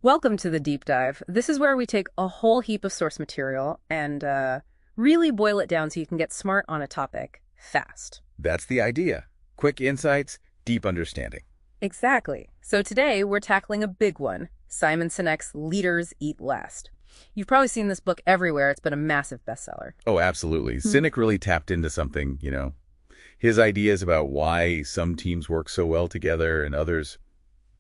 Welcome to the deep dive. This is where we take a whole heap of source material and really boil it down so you can get smart on a topic fast. That's the idea. Quick insights, deep understanding. Exactly. So today we're tackling a big one, Simon Sinek's Leaders Eat Last. You've probably seen this book everywhere. It's been a massive bestseller. Oh, absolutely. Sinek really tapped into something. His ideas about why some teams work so well together and others,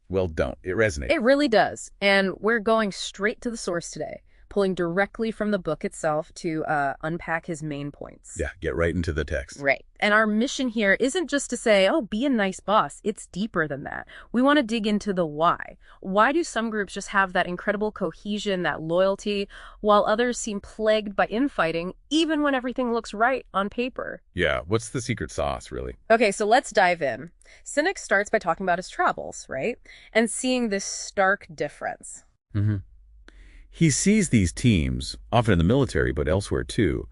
well, don't. It resonates. It really does. And we're going straight to the source today, pulling directly from the book itself to unpack his main points. Yeah, get right into the text. Right. And our mission here isn't just to say, oh, be a nice boss. It's deeper than that. We want to dig into the why. Why do some groups just have that incredible cohesion, that loyalty, while others seem plagued by infighting, even when everything looks right on paper? Yeah, what's the secret sauce, really? Okay, so let's dive in. Sinek starts by talking about his travels, right? And seeing this stark difference. Mm-hmm. He sees these teams, often in the military, but elsewhere too,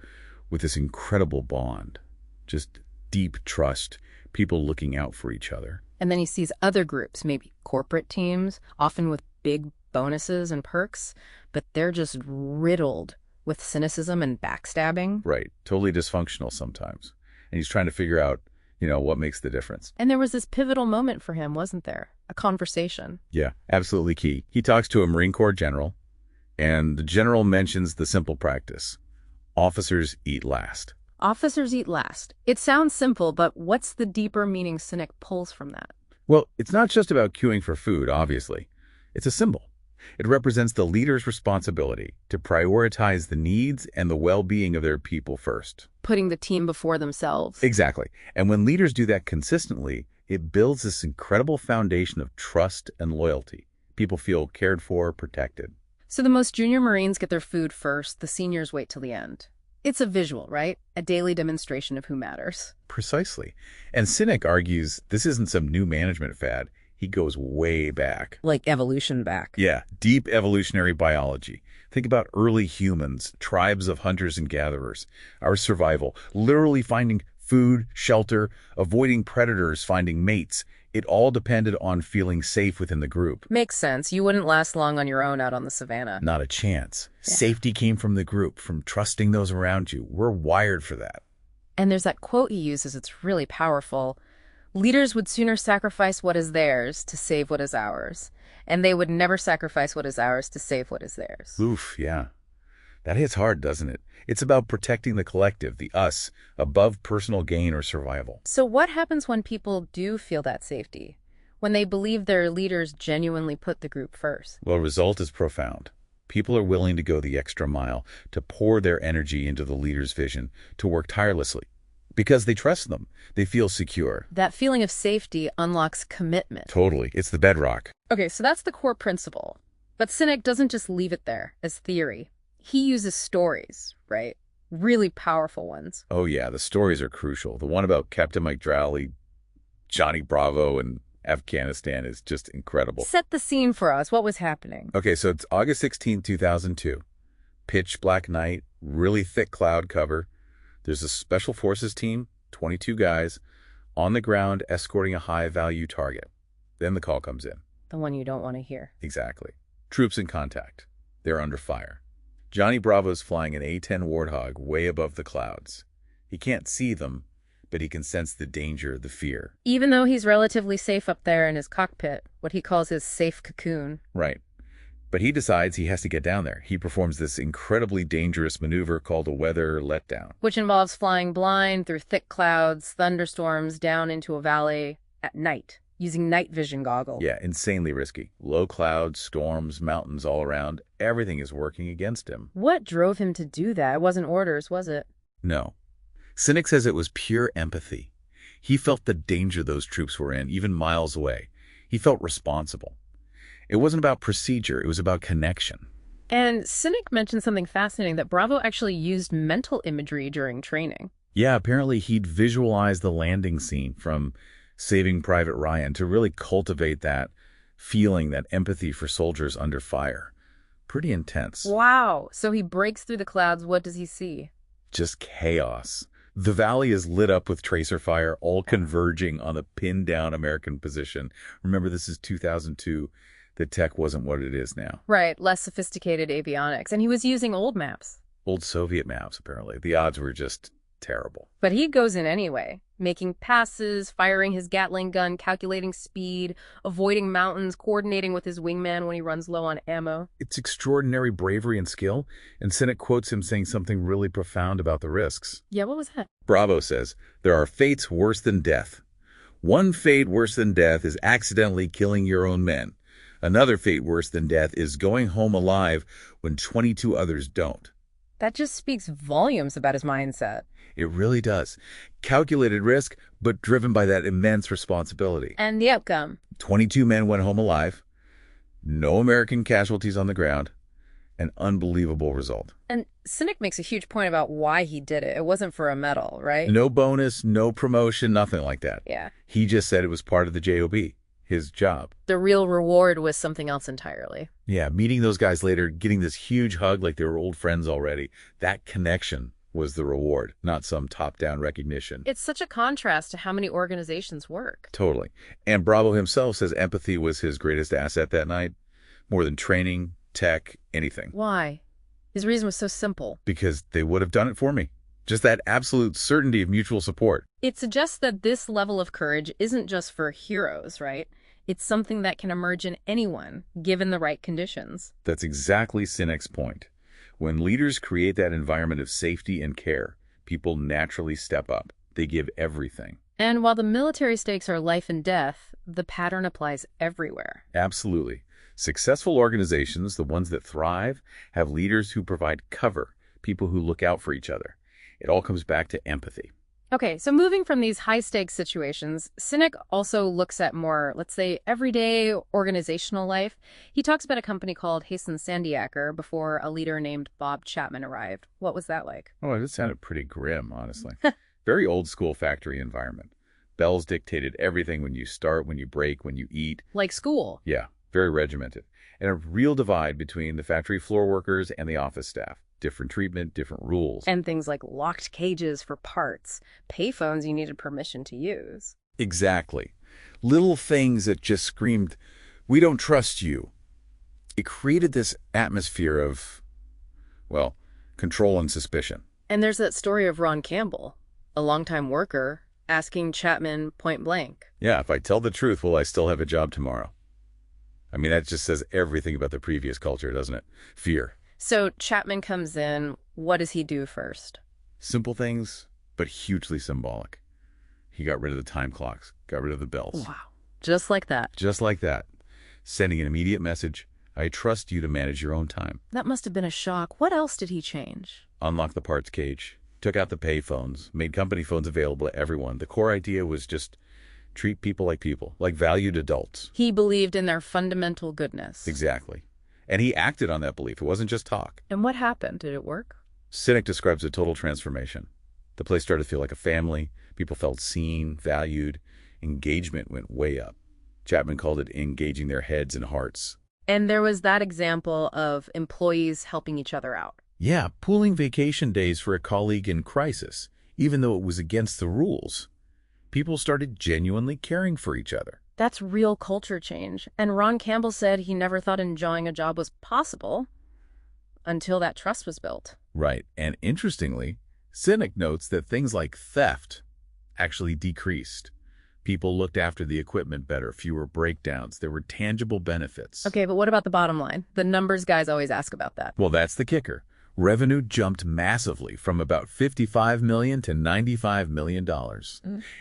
with this incredible bond. Just deep trust, people looking out for each other. And then he sees other groups, maybe corporate teams, often with big bonuses and perks, but they're just riddled with cynicism and backstabbing. Right, totally dysfunctional sometimes. And he's trying to figure out, what makes the difference. And there was this pivotal moment for him, wasn't there? A conversation. Yeah, absolutely key. He talks to a Marine Corps general, and the general mentions the simple practice. Officers eat last. Officers eat last. It sounds simple, but what's the deeper meaning Sinek pulls from that? Well, it's not just about queuing for food, obviously. It's a symbol. It represents the leader's responsibility to prioritize the needs and the well-being of their people first. Putting the team before themselves. Exactly. And when leaders do that consistently, it builds this incredible foundation of trust and loyalty. People feel cared for, protected. So the most junior Marines get their food first, the seniors wait till the end. It's a visual, right? A daily demonstration of who matters. Precisely. And Sinek argues this isn't some new management fad. He goes way back. Like evolution back. Yeah, deep evolutionary biology. Think about early humans, tribes of hunters and gatherers. Our survival, literally finding food, shelter, avoiding predators, finding mates. It all depended on feeling safe within the group. Makes sense. You wouldn't last long on your own out on the savannah. Not a chance. Yeah. Safety came from the group, from trusting those around you. We're wired for that. And there's that quote he uses. It's really powerful. Leaders would sooner sacrifice what is theirs to save what is ours, and they would never sacrifice what is ours to save what is theirs. Oof, yeah. That hits hard, doesn't it? It's about protecting the collective, the us, above personal gain or survival. So what happens when people do feel that safety? When they believe their leaders genuinely put the group first? Well, the result is profound. People are willing to go the extra mile, to pour their energy into the leader's vision, to work tirelessly. Because they trust them. They feel secure. That feeling of safety unlocks commitment. Totally. It's the bedrock. Okay, so that's the core principle. But Sinek doesn't just leave it there as theory. He uses stories, right? Really powerful ones. Oh, yeah. The stories are crucial. The one about Captain Mike Drowley, Johnny Bravo, and Afghanistan is just incredible. Set the scene for us. What was happening? Okay, so it's August 16, 2002. Pitch black night, really thick cloud cover. There's a special forces team, 22 guys, on the ground escorting a high-value target. Then the call comes in. The one you don't want to hear. Exactly. Troops in contact. They're under fire. Johnny Bravo's flying an A-10 Warthog way above the clouds. He can't see them, but he can sense the danger, the fear. Even though he's relatively safe up there in his cockpit, what he calls his safe cocoon. Right. But he decides he has to get down there. He performs this incredibly dangerous maneuver called a weather letdown. Which involves flying blind through thick clouds, thunderstorms, down into a valley at night, using night vision goggles. Yeah, insanely risky. Low clouds, storms, mountains all around. Everything is working against him. What drove him to do that? It wasn't orders, was it? No. Sinek says it was pure empathy. He felt the danger those troops were in, even miles away. He felt responsible. It wasn't about procedure, it was about connection. And Sinek mentioned something fascinating, that Bravo actually used mental imagery during training. Yeah, apparently he'd visualize the landing scene from Saving Private Ryan to really cultivate that feeling, that empathy for soldiers under fire. Pretty intense. Wow. So he breaks through the clouds. What does he see? Just chaos. The valley is lit up with tracer fire, all converging on the pinned-down American position. Remember, this is 2002. The tech wasn't what it is now. Right, less sophisticated avionics. And he was using old maps. Old Soviet maps, apparently. The odds were just terrible. But he goes in anyway, making passes, firing his Gatling gun, calculating speed, avoiding mountains, coordinating with his wingman when he runs low on ammo. It's extraordinary bravery and skill, and Sinek quotes him saying something really profound about the risks. Yeah, what was that? Bravo says, "There are fates worse than death. One fate worse than death is accidentally killing your own men. Another fate worse than death is going home alive when 22 others don't." That just speaks volumes about his mindset. It really does. Calculated risk, but driven by that immense responsibility. And the outcome? 22 men went home alive, no American casualties on the ground, an unbelievable result. And Sinek makes a huge point about why he did it. It wasn't for a medal, right? No bonus, no promotion, nothing like that. Yeah. He just said it was part of the JOB, his job. The real reward was something else entirely. Yeah, meeting those guys later, getting this huge hug like they were old friends already, that connection was the reward, not some top-down recognition. It's such a contrast to how many organizations work. Totally. And Bravo himself says empathy was his greatest asset that night, more than training, tech, anything. Why? His reason was so simple. Because they would have done it for me. Just that absolute certainty of mutual support. It suggests that this level of courage isn't just for heroes, right? It's something that can emerge in anyone, given the right conditions. That's exactly Sinek's point. When leaders create that environment of safety and care, people naturally step up. They give everything. And while the military stakes are life and death, the pattern applies everywhere. Absolutely. Successful organizations, the ones that thrive, have leaders who provide cover, people who look out for each other. It all comes back to empathy. Okay, so moving from these high-stakes situations, Sinek also looks at more, let's say, everyday organizational life. He talks about a company called Hasten Sandiaker before a leader named Bob Chapman arrived. What was that like? Oh, it sounded pretty grim, honestly. Very old-school factory environment. Bells dictated everything: when you start, when you break, when you eat. Like school. Yeah, very regimented. And a real divide between the factory floor workers and the office staff. Different treatment, different rules. And things like locked cages for parts, payphones you needed permission to use. Exactly. Little things that just screamed, "We don't trust you." It created this atmosphere of, well, control and suspicion. And there's that story of Ron Campbell, a longtime worker, asking Chapman point blank. Yeah, if I tell the truth, will I still have a job tomorrow? I mean, that just says everything about the previous culture, doesn't it? Fear. So Chapman comes in. What does he do first? Simple things, but hugely symbolic. He got rid of the time clocks, got rid of the bells. Wow. Just like that. Just like that. Sending an immediate message: I trust you to manage your own time. That must have been a shock. What else did he change? Unlocked the parts cage, took out the pay phones, made company phones available to everyone. The core idea was just treat people, like valued adults. He believed in their fundamental goodness. Exactly. And he acted on that belief. It wasn't just talk. And what happened? Did it work? Sinek describes a total transformation. The place started to feel like a family. People felt seen, valued. Engagement went way up. Chapman called it engaging their heads and hearts. And there was that example of employees helping each other out. Yeah, pooling vacation days for a colleague in crisis, even though it was against the rules. People started genuinely caring for each other. That's real culture change. And Ron Campbell said he never thought enjoying a job was possible until that trust was built. Right. And interestingly, Sinek notes that things like theft actually decreased. People looked after the equipment better, fewer breakdowns. There were tangible benefits. Okay, but what about the bottom line? The numbers guys always ask about that. Well, that's the kicker. Revenue jumped massively from about $55 million to $95 million.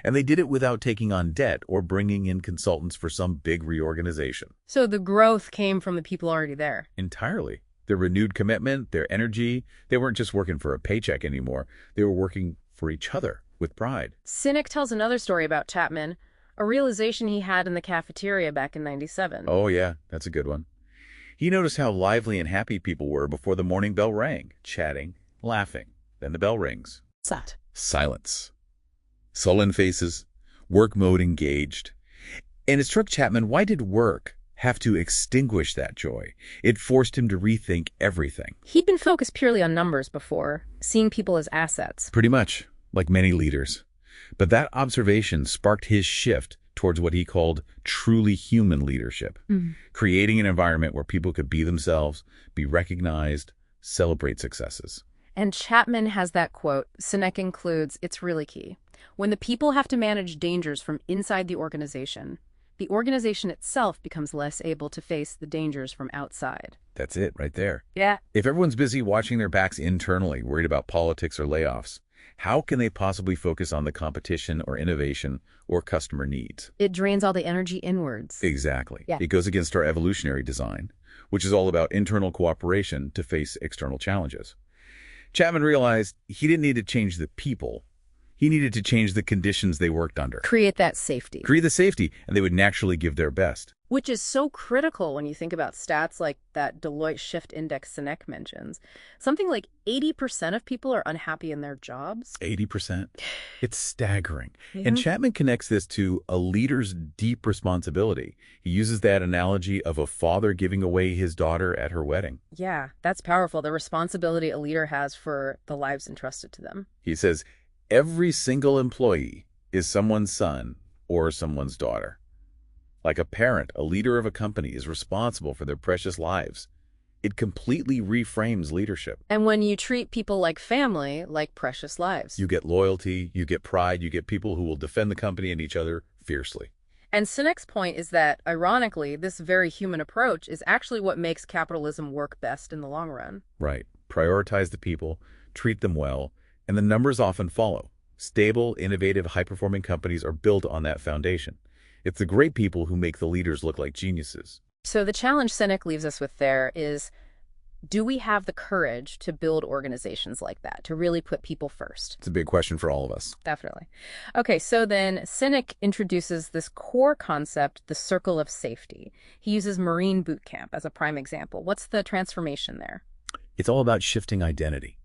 And they did it without taking on debt or bringing in consultants for some big reorganization. So the growth came from the people already there. Entirely. Their renewed commitment, their energy, they weren't just working for a paycheck anymore. They were working for each other with pride. Sinek tells another story about Chapman, a realization he had in the cafeteria back in '97. Oh, yeah, that's a good one. He noticed how lively and happy people were before the morning bell rang, chatting, laughing. Then the bell rings. What's that? Silence. Sullen faces, work mode engaged. And it struck Chapman, why did work have to extinguish that joy? It forced him to rethink everything. He'd been focused purely on numbers before, seeing people as assets. Pretty much, like many leaders. But that observation sparked his shift towards what he called truly human leadership, Mhm. creating an environment where people could be themselves, be recognized, celebrate successes. And Chapman has that quote, Sinek includes, it's really key. When the people have to manage dangers from inside the organization itself becomes less able to face the dangers from outside. That's it right there. Yeah. If everyone's busy watching their backs internally, worried about politics or layoffs, how can they possibly focus on the competition or innovation or customer needs? It drains all the energy inwards. Exactly. Yeah. It goes against our evolutionary design, which is all about internal cooperation to face external challenges. Chapman realized he didn't need to change the people. He needed to change the conditions they worked under. Create that safety. Create the safety, and they would naturally give their best. Which is so critical when you think about stats like that Deloitte Shift Index Sinek mentions. Something like 80% of people are unhappy in their jobs. 80%. It's staggering. Mhm. And Chapman connects this to a leader's deep responsibility. He uses that analogy of a father giving away his daughter at her wedding. Yeah, that's powerful. The responsibility a leader has for the lives entrusted to them. He says, every single employee is someone's son or someone's daughter. Like a parent, a leader of a company is responsible for their precious lives. It completely reframes leadership. And when you treat people like family, like precious lives. You get loyalty, you get pride, you get people who will defend the company and each other fiercely. And Sinek's point is that, ironically, this very human approach is actually what makes capitalism work best in the long run. Right. Prioritize the people, treat them well, and the numbers often follow. Stable, innovative, high-performing companies are built on that foundation. It's the great people who make the leaders look like geniuses. So the challenge Sinek leaves us with there is, do we have the courage to build organizations like that, to really put people first? It's a big question for all of us. Definitely. Okay, so then Sinek introduces this core concept, the circle of safety. He uses Marine boot camp as a prime example. What's the transformation there? It's all about shifting identity.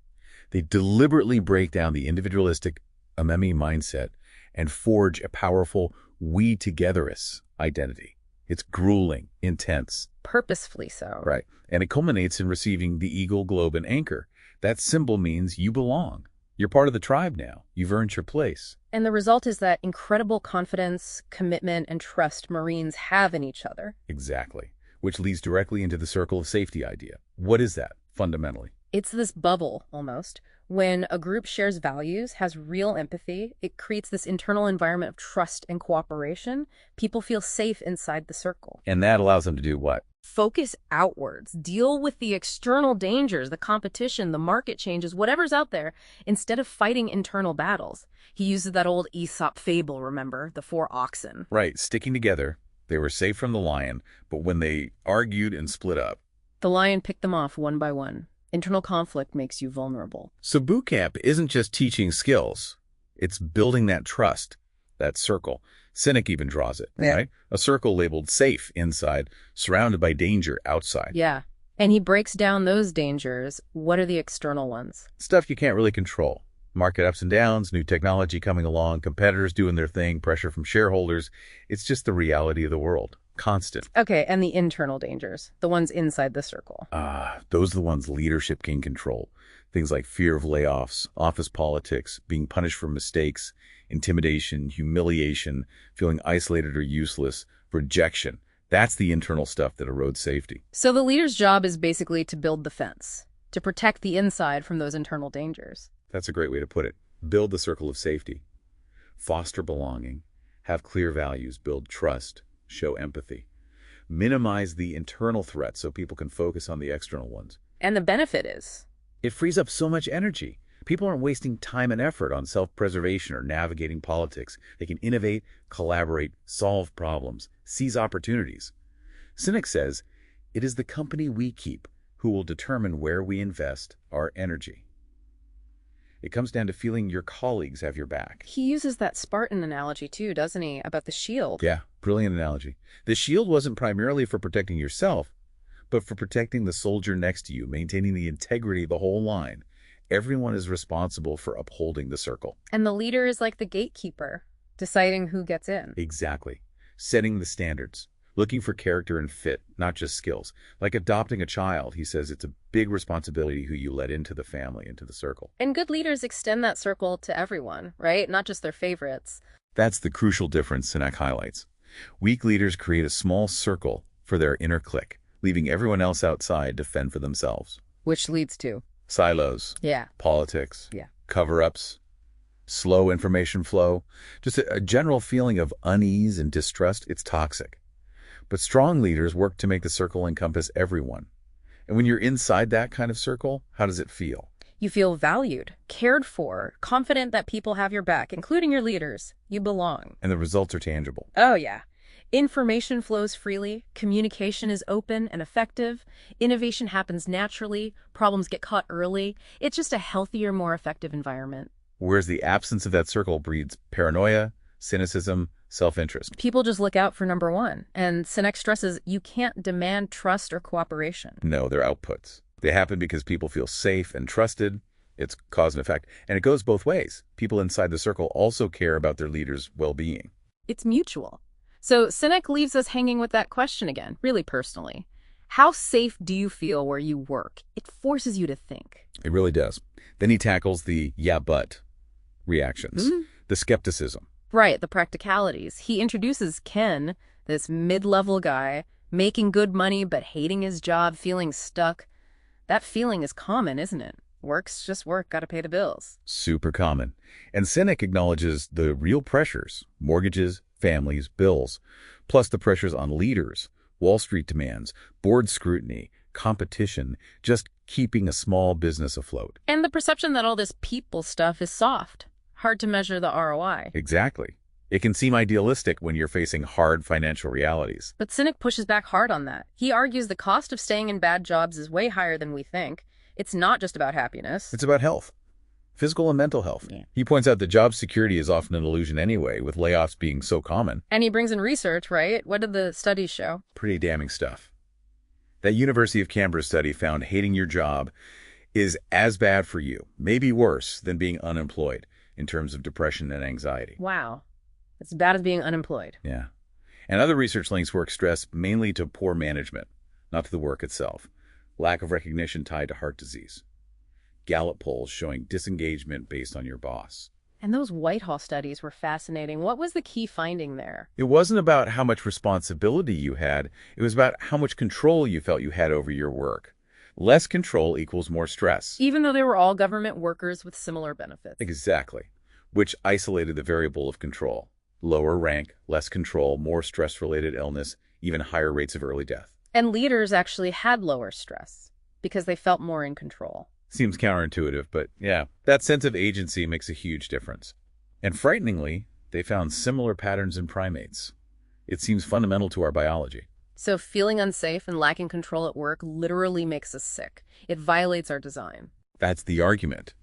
They deliberately break down the individualistic Amemi mindset and forge a powerful we-togetherness identity. It's grueling, intense. Purposefully so. Right. And it culminates in receiving the eagle, globe, and anchor. That symbol means you belong. You're part of the tribe now. You've earned your place. And the result is that incredible confidence, commitment, and trust Marines have in each other. Exactly. Which leads directly into the circle of safety idea. What is that, fundamentally? It's this bubble, almost. When a group shares values, has real empathy, it creates this internal environment of trust and cooperation. People feel safe inside the circle. And that allows them to do what? Focus outwards. Deal with the external dangers, the competition, the market changes, whatever's out there, instead of fighting internal battles. He uses that old Aesop fable, remember? The 4 oxen. Right. Sticking together. They were safe from the lion, but when they argued and split up. The lion picked them off one by one. Internal conflict makes you vulnerable. So boot camp isn't just teaching skills. It's building that trust, that circle. Sinek even draws it, right? A circle labeled safe inside, surrounded by danger outside. Yeah. And he breaks down those dangers. What are the external ones? Stuff you can't really control. Market ups and downs, new technology coming along, competitors doing their thing, pressure from shareholders. It's just the reality of the world. Constant. Okay, and the internal dangers, the ones inside the circle. Those are the ones leadership can control. Things like fear of layoffs, office politics, being punished for mistakes, intimidation, humiliation, feeling isolated or useless, rejection. That's the internal stuff that erodes safety. So the leader's job is basically to build the fence, to protect the inside from those internal dangers. That's a great way to put it. Build the circle of safety. Foster belonging. Have clear values. Build trust. Show empathy. Minimize the internal threats so people can focus on the external ones. And the benefit is? It frees up so much energy. People aren't wasting time and effort on self-preservation or navigating politics. They can innovate, collaborate, solve problems, seize opportunities. Sinek says, it is the company we keep who will determine where we invest our energy. It comes down to feeling your colleagues have your back. He uses that Spartan analogy too, doesn't he, about the shield? Yeah, brilliant analogy. The shield wasn't primarily for protecting yourself, but for protecting the soldier next to you, maintaining the integrity of the whole line. Everyone is responsible for upholding the circle. And the leader is like the gatekeeper, deciding who gets in. Exactly. Setting the standards. Looking for character and fit, not just skills. Like adopting a child, he says it's a big responsibility who you let into the family, into the circle. And good leaders extend that circle to everyone, right? Not just their favorites. That's the crucial difference Sinek highlights. Weak leaders create a small circle for their inner clique, leaving everyone else outside to fend for themselves. Which leads to, Silos, yeah, politics, yeah. cover-ups, slow information flow, just a general feeling of unease and distrust. It's toxic. But strong leaders work to make the circle encompass everyone. And when you're inside that kind of circle, how does it feel? You feel valued, cared for, confident that people have your back, including your leaders. You belong. And the results are tangible. Oh, yeah. Information flows freely, communication is open and effective, innovation happens naturally, problems get caught early. It's just a healthier, more effective environment. Whereas the absence of that circle breeds paranoia, cynicism, self-interest. People just look out for number one, and Sinek stresses you can't demand trust or cooperation. No, they're outputs. They happen because people feel safe and trusted. It's cause and effect. And it goes both ways. People inside the circle also care about their leaders' well-being. It's mutual. So Sinek leaves us hanging with that question again, really personally. How safe do you feel where you work? It forces you to think. It really does. Then he tackles the yeah, but reactions, the skepticism. Right, the practicalities. He introduces Ken, this mid-level guy, making good money but hating his job, feeling stuck. That feeling is common, isn't it? Work's just work, gotta pay the bills. Super common. And Sinek acknowledges the real pressures, mortgages, families, bills, plus the pressures on leaders, Wall Street demands, board scrutiny, competition, just keeping a small business afloat. And the perception that all this people stuff is soft. Hard to measure the ROI. Exactly. It can seem idealistic when you're facing hard financial realities. But Sinek pushes back hard on that. He argues the cost of staying in bad jobs is way higher than we think. It's not just about happiness. It's about health, physical and mental health. Yeah. He points out that job security is often an illusion anyway, with layoffs being so common. And he brings in research, right? What did the studies show? Pretty damning stuff. That University of Canberra study found hating your job is as bad for you, maybe worse, than being unemployed in terms of depression and anxiety. Wow. It's as bad as being unemployed. Yeah. And other research links work stress mainly to poor management, not to the work itself. Lack of recognition tied to heart disease. Gallup polls showing disengagement based on your boss. And those Whitehall studies were fascinating. What was the key finding there? It wasn't about how much responsibility you had. It was about how much control you felt you had over your work. Less control equals more stress. Even though they were all government workers with similar benefits. Exactly. Which isolated the variable of control. Lower rank, less control, more stress-related illness, even higher rates of early death. And leaders actually had lower stress because they felt more in control. Seems counterintuitive, but yeah, that sense of agency makes a huge difference. And frighteningly, they found similar patterns in primates. It seems fundamental to our biology. So feeling unsafe and lacking control at work literally makes us sick. It violates our design. That's the argument.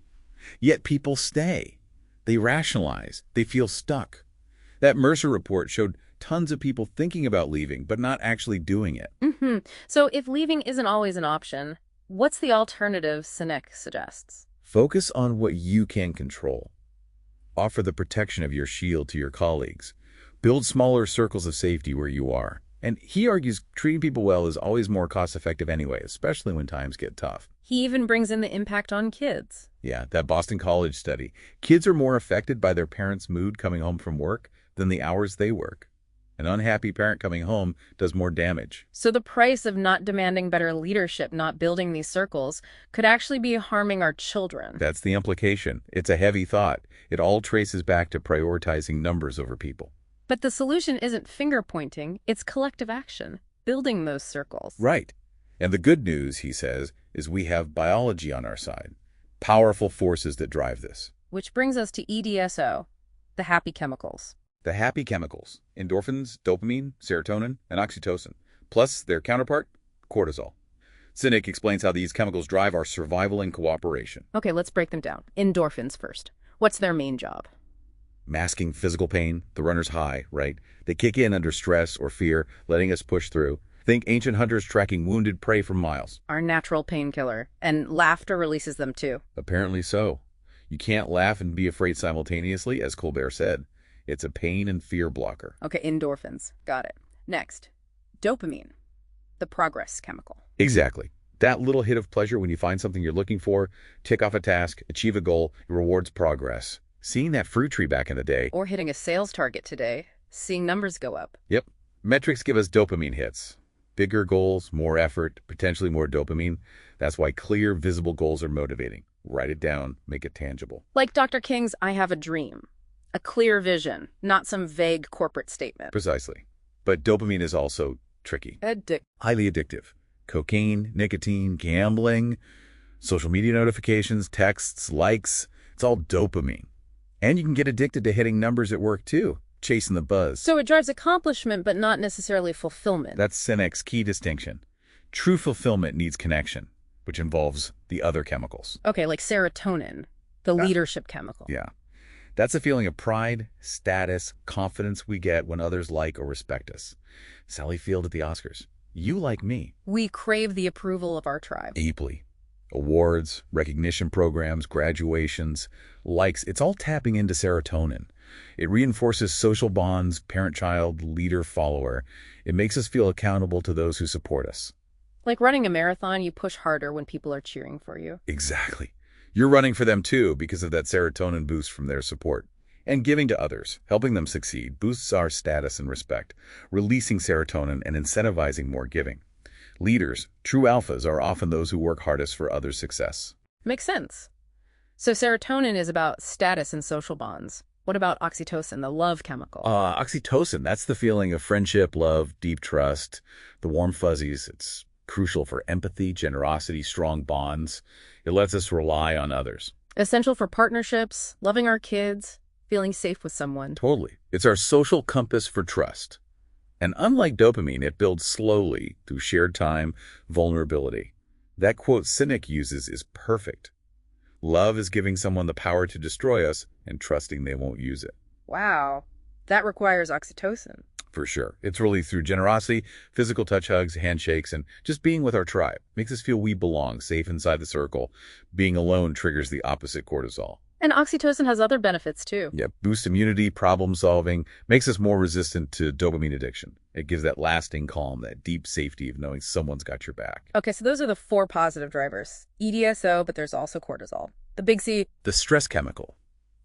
Yet people stay. They rationalize. They feel stuck. That Mercer report showed tons of people thinking about leaving, but not actually doing it. So if leaving isn't always an option, what's the alternative Sinek suggests? Focus on what you can control. Offer the protection of your shield to your colleagues. Build smaller circles of safety where you are. And he argues treating people well is always more cost-effective anyway, especially when times get tough. He even brings in the impact on kids. Yeah, that Boston College study. Kids are more affected by their parents' mood coming home from work than the hours they work. An unhappy parent coming home does more damage. So the price of not demanding better leadership, not building these circles, could actually be harming our children. That's the implication. It's a heavy thought. It all traces back to prioritizing numbers over people. But the solution isn't finger-pointing, it's collective action, building those circles. Right. And the good news, he says, is we have biology on our side. Powerful forces that drive this. Which brings us to EDSO, the happy chemicals. The happy chemicals, endorphins, dopamine, serotonin, and oxytocin, plus their counterpart, cortisol. Sinek explains how these chemicals drive our survival and cooperation. Okay, let's break them down. Endorphins first. What's their main job? Masking physical pain, the runner's high, right? They kick in under stress or fear, letting us push through. Think ancient hunters tracking wounded prey for miles. Our natural painkiller. And laughter releases them too. Apparently so. You can't laugh and be afraid simultaneously, as Colbert said. It's a pain and fear blocker. Okay, endorphins. Got it. Next, dopamine, the progress chemical. Exactly. That little hit of pleasure when you find something you're looking for, tick off a task, achieve a goal, it rewards progress. Seeing that fruit tree back in the day. Or hitting a sales target today, seeing numbers go up. Yep. Metrics give us dopamine hits. Bigger goals, more effort, potentially more dopamine. That's why clear, visible goals are motivating. Write it down, make it tangible. Like Dr. King's I have a dream. A clear vision, not some vague corporate statement. Precisely. But dopamine is also tricky. Highly addictive. Cocaine, nicotine, gambling, social media notifications, texts, likes. It's all dopamine. And you can get addicted to hitting numbers at work too, chasing the buzz. So it drives accomplishment, but not necessarily fulfillment. That's Sinek's key distinction. True fulfillment needs connection, which involves the other chemicals. Okay, like serotonin, the leadership chemical. Yeah. That's a feeling of pride, status, confidence we get when others like or respect us. Sally Field at the Oscars. You like me. We crave the approval of our tribe. Deeply. Awards, recognition programs, graduations, likes, it's all tapping into serotonin. It reinforces social bonds, parent-child, leader-follower. It makes us feel accountable to those who support us. Like running a marathon, you push harder when people are cheering for you. Exactly. You're running for them too because of that serotonin boost from their support. And giving to others, helping them succeed, boosts our status and respect, releasing serotonin and incentivizing more giving. Leaders, true alphas, are often those who work hardest for others' success. Makes sense. So serotonin is about status and social bonds. What about oxytocin, the love chemical? Oxytocin, that's the feeling of friendship, love, deep trust, the warm fuzzies. It's crucial for empathy, generosity, strong bonds. It lets us rely on others. Essential for partnerships, loving our kids, feeling safe with someone. Totally. It's our social compass for trust. And unlike dopamine, it builds slowly through shared time, vulnerability. That quote Sinek uses is perfect. Love is giving someone the power to destroy us and trusting they won't use it. Wow. That requires oxytocin. For sure. It's really through generosity, physical touch hugs, handshakes, and just being with our tribe. Makes us feel we belong, safe inside the circle. Being alone triggers the opposite cortisol. And oxytocin has other benefits too. Yeah, boosts immunity, problem solving, makes us more resistant to dopamine addiction. It gives that lasting calm, that deep safety of knowing someone's got your back. Okay, so those are the 4 positive drivers. EDSO, but there's also cortisol. The big C. The stress chemical,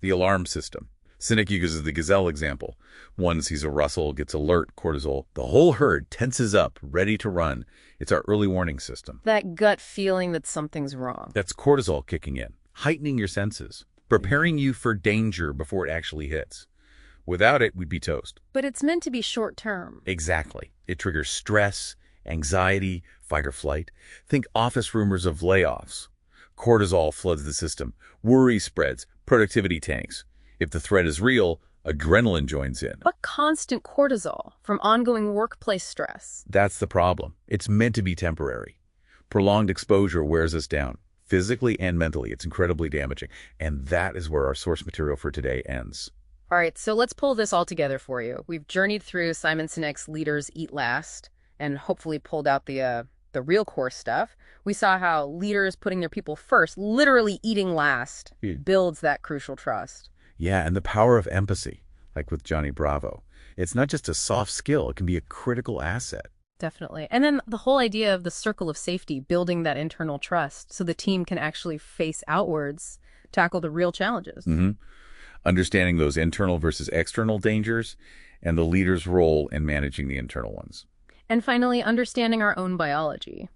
the alarm system. Sinek uses the gazelle example. One sees a rustle, gets alert, cortisol. The whole herd tenses up, ready to run. It's our early warning system. That gut feeling that something's wrong. That's cortisol kicking in, heightening your senses, preparing you for danger before it actually hits. Without it, we'd be toast. But it's meant to be short-term. Exactly. It triggers stress, anxiety, fight or flight. Think office rumors of layoffs. Cortisol floods the system. Worry spreads. Productivity tanks. If the threat is real, adrenaline joins in. But constant cortisol from ongoing workplace stress. That's the problem. It's meant to be temporary. Prolonged exposure wears us down, physically and mentally. It's incredibly damaging. And that is where our source material for today ends. All right, so let's pull this all together for you. We've journeyed through Simon Sinek's Leaders Eat Last and hopefully pulled out the real core stuff. We saw how leaders putting their people first, literally eating last, builds that crucial trust. Yeah, and the power of empathy, like with Johnny Bravo. It's not just a soft skill, it can be a critical asset. Definitely. And then the whole idea of the circle of safety, building that internal trust so the team can actually face outwards, tackle the real challenges. Understanding those internal versus external dangers and the leader's role in managing the internal ones. And finally, understanding our own biology.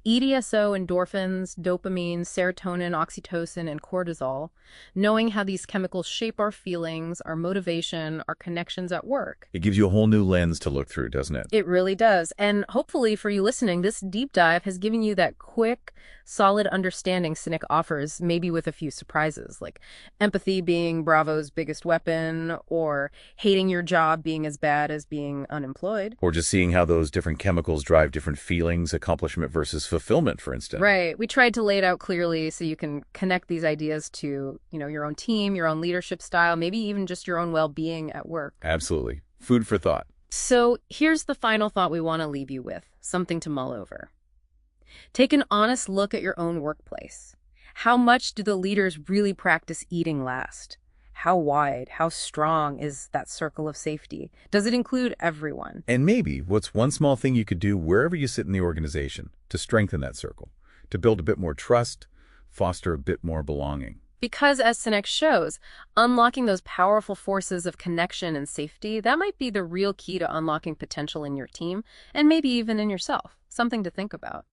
EDSO, endorphins, dopamine, serotonin, oxytocin, and cortisol, knowing how these chemicals shape our feelings, our motivation, our connections at work. It gives you a whole new lens to look through, doesn't it? It really does. And hopefully for you listening, this deep dive has given you that quick, solid understanding Sinek offers, maybe with a few surprises, like empathy being Bravo's biggest weapon, or hating your job being as bad as being unemployed. Or just seeing how those different chemicals drive different feelings, accomplishment versus fulfillment, for instance. Right. We tried to lay it out clearly so you can connect these ideas to, your own team, your own leadership style, maybe even just your own well-being at work. Absolutely. Food for thought. So here's the final thought we want to leave you with, something to mull over. Take an honest look at your own workplace. How much do the leaders really practice eating last? How wide, how strong is that circle of safety? Does it include everyone? And maybe what's one small thing you could do wherever you sit in the organization to strengthen that circle, to build a bit more trust, foster a bit more belonging? Because, as Sinek shows, unlocking those powerful forces of connection and safety, that might be the real key to unlocking potential in your team and maybe even in yourself. Something to think about.